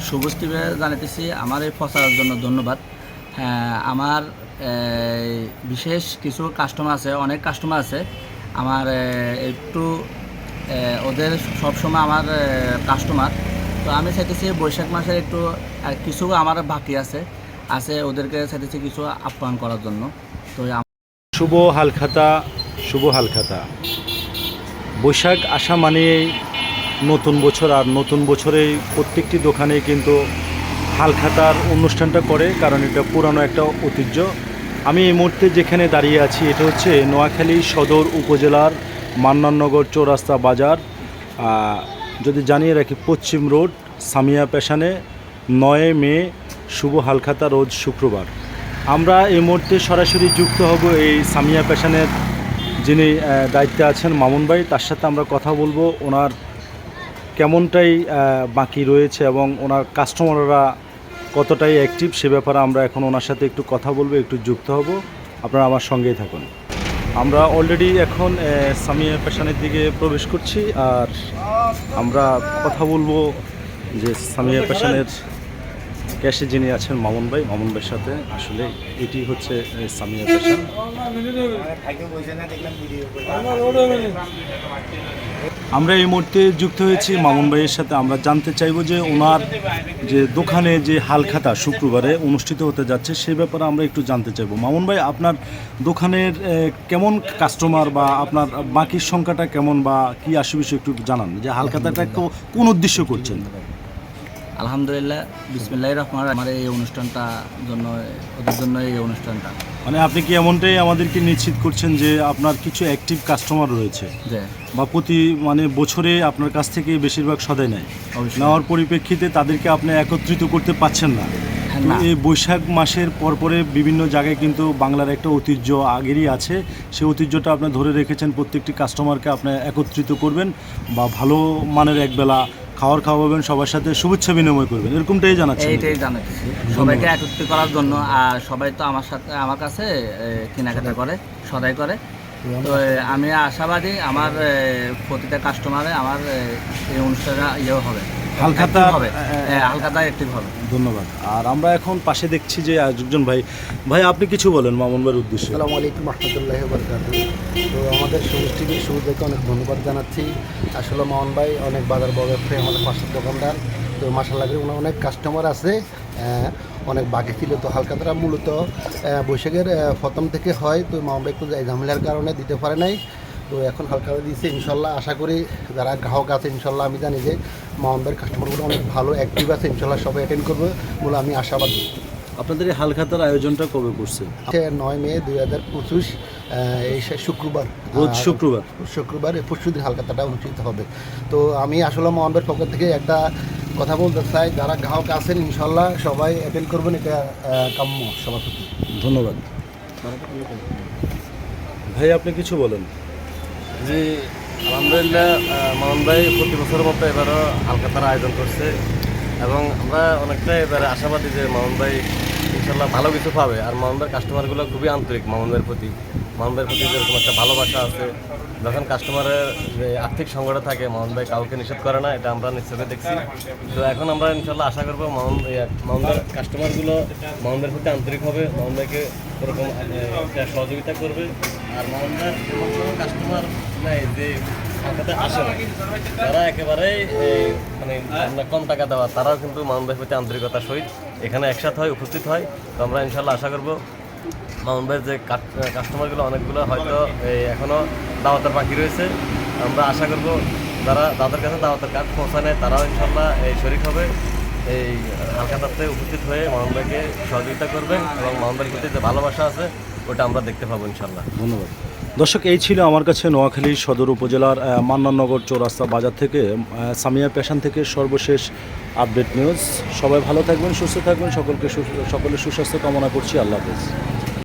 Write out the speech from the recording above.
সবুজ টিভি জানাতেছি আমার এই প্রচারের জন্য ধন্যবাদ। আমার বিশেষ কিছু কাস্টমার আছে, অনেক কাস্টমার আছে আমার, একটু ওদের সবসময় আমার কাস্টমার। তো আমি চাইতেছি বৈশাখ মাসের একটু কিছু আমার বাকি আছে ওদেরকে চাইতেছি কিছু আপ্যায়ন করার জন্য। তো শুভ হালখাতা, শুভ হালখাতা। বৈশাখ আসা মানেই নতুন বছর, আর নতুন বছরেই প্রত্যেকটি দোকানে কিন্তু হালখাতার অনুষ্ঠানটা করে, কারণ এটা পুরানো একটা ঐতিহ্য। আমি এই মুহূর্তে যেখানে দাঁড়িয়ে আছি এটা হচ্ছে নোয়াখালী সদর উপজেলার মান্নাননগর চৌরাস্তা বাজার। যদি জানিয়ে রাখি, পশ্চিম রোড, সামিয়া পেশানে 9 মে শুভ হালখাতা, রোজ শুক্রবার। আমরা এই মুহূর্তে সরাসরি যুক্ত হব এই সামিয়া পেশানের যিনি দায়িত্বে আছেন মামুন ভাই, তার সাথে আমরা কথা বলবো ওনার কেমনটাই বাকি রয়েছে এবং ওনার কাস্টমাররা কতটাই অ্যাক্টিভ সে ব্যাপারে আমরা এখন ওনার সাথে একটু কথা বলবো, একটু যুক্ত হব। আপনারা আমার সঙ্গেই থাকুন। আমরা অলরেডি এখন সামিয়া পেশানের দিকে প্রবেশ করছি, আর আমরা কথা বলবো যে সামিয়া পেশানের ক্যাশে যিনি আছেন মামুন ভাইয়ের সাথে। আসলে এটি হচ্ছে সামিয়া পেশান। আমরা এই মুহূর্তে যুক্ত হয়েছি মামুন ভাইয়ের সাথে। আমরা জানতে চাইবো যে ওনার যে দোকানে যে হালখাতা শুক্রবারে অনুষ্ঠিত হতে যাচ্ছে সেই ব্যাপারে আমরা একটু জানতে চাইবো। মামুন ভাই, আপনার দোকানের কেমন কাস্টমার বা আপনার বাকির সংখ্যাটা কেমন বা কি আশেপাশে একটু জানান, যে হালখাতাটা কোন উদ্দেশ্য করছেন? আলহামদুলিল্লাহ, বিসমিল্লাহির রহমানির রহিম। আমার এই অনুষ্ঠানটা জন্য, ওদের জন্য এই অনুষ্ঠানটা। মানে আপনি কি এমনটাই আমাদেরকে নিশ্চিত করছেন যে আপনার কিছু অ্যাক্টিভ কাস্টমার রয়েছে বা প্রতি বছরে আপনার কাছ থেকে বেশিরভাগ সদাই নেয়, নেওয়ার পরিপ্রেক্ষিতে তাদেরকে আপনি একত্রিত করতে পারছেন না? তো এই বৈশাখ মাসের পরপরে বিভিন্ন জায়গায় কিন্তু বাংলার একটা ঐতিহ্য আগেরই আছে, সেই ঐতিহ্যটা আপনি ধরে রেখেছেন। প্রত্যেকটি কাস্টমারকে আপনি একত্রিত করবেন বা ভালো মানের একবেলা খাওয়াবেন, সবার সাথে শুভেচ্ছা বিনিময় করবেন, এরকমটাই জানাচ্ছি। এইটাই জানাচ্ছি সবাইকে একত্রিত করার জন্য। আর সবাই তো আমার কাছে কেনাকাটা করে, সদাই করে। তো আমি আশাবাদী আমার প্রতিটা কাস্টমারে আমার এই অনুষ্ঠানে হবে, হালখাতা অ্যাক্টিভ হবে। ধন্যবাদ। আর আমরা এখন পাশে দেখছি যে একজন ভাই আপনি কিছু বলেন মামুন ভাইয়ের উদ্দেশ্যে। আসসালামু আলাইকুম রহমতুল্লাহি ওয়া বারাকাতুহু। তো আমাদের সবুজ টিভি শুরু থেকে অনেক ধন্যবাদ জানাচ্ছি। আসলে মামুন ভাই অনেক বাজার ব্যবসায়ী, আমাদের পাশের দোকানদার। তো মাশাআল্লাহ করে ওনার অনেক কাস্টমার আছে, অনেক বাকি ছিল। তো হালখাতাটা মূলত বৈশাখের প্রথম থেকে হয়। তো মামুন ভাই একটু ঝামেলার কারণে দিতে পারে নাই। তো এখন হালখাতা দিয়েছে, ইনশাল্লাহ আশা করি যারা গ্রাহক আছে ইনশাল্লাহ, আমি জানি যে মামুন ভাইয়ের কাস্টমারগুলো অনেক ভালো অ্যাক্টিভ আছে, ইনশাল্লাহ সবাই অ্যাটেন্ড করবে বলে আমি আশাবাদী। আপনাদের এই হালখাতার আয়োজনটা কবে করছে? 9 মে 2025, এই শুক্রবার, রোজ শুক্রবার পরশুদিন হালখাতাটা অনুষ্ঠিত হবে। তো আমি আসলে মামুন ভাইয়ের পক্ষ থেকে একটা কথা বলতে চাই, যারা গ্রাহক আছেন ইনশাল্লাহ সবাই অ্যাটেন্ড করবেন, এটা কাম্য সবার প্রতি। ধন্যবাদ। ভাই আপনি কিছু বলেন। জি, আলহামদুলিল্লাহ, মামুন ভাই প্রতি বছরের মতো এবারও হালখাতার আয়োজন করছে এবং আমরা অনেকটাই এবারে আশাবাদী যে মামুন ভাই ইনশাল্লাহ ভালো কিছু পাবে। আর মামুন ভাইয়ের কাস্টমারগুলো খুবই আন্তরিক। মামুন ভাইয়ের প্রতি যেরকম একটা ভালোবাসা আছে, যখন কাস্টমারের যে আর্থিক সংকটে থাকে মামুন ভাই কাউকে নিষেধ করে না, এটা আমরা নিশ্চয়ই দেখছি। তো এখন আমরা ইনশাল্লাহ আশা করবো মামুন ভাইয়ের কাস্টমারগুলো মামুন ভাইয়ের প্রতি আন্তরিক হবে, মামুন ভাইকে এরকম একটা সহযোগিতা করবে। আর মামুন ভাইয়ের এমন কোনো কাস্টমার নাই যে হালখাতে আসে না, তারা একেবারেই কম টাকা দেওয়া, তারাও কিন্তু মামুন ভাইয়ের প্রতি আন্তরিকতার সহিত এখানে একসাথে হয়, উপস্থিত হয়। তো আমরা ইনশাল্লাহ আশা করবো মামুন ভাইয়ের যে কাস্টমারগুলো অনেকগুলো হয়তো এখনও দাওয়াতের বাকি রয়েছে, আমরা আশা করব যাদের কাছে দাওয়াতের কার্ড পৌঁছায় নেয় তারাও ইনশাল্লাহ শরীক হবে, এই হালখাতাতে উপস্থিত হয়ে মামুন ভাইকে সহযোগিতা করবেন এবং মামুন ভাইয়ের প্রতি যে ভালোবাসা আছে ওটা আমরা দেখতে পাবো ইনশাল্লাহ। ধন্যবাদ। দর্শক, এই ছিল আমার কাছে নোয়াখালী সদর উপজেলার মান্নাননগর চৌরাস্তা বাজার থেকে সামিয়া পেশান থেকে সর্বশেষ আপডেট নিউজ। সবাই ভালো থাকবেন, সুস্থ থাকবেন, সকলের সুস্বাস্থ্য কামনা করছি। আল্লাহ হাফেজ।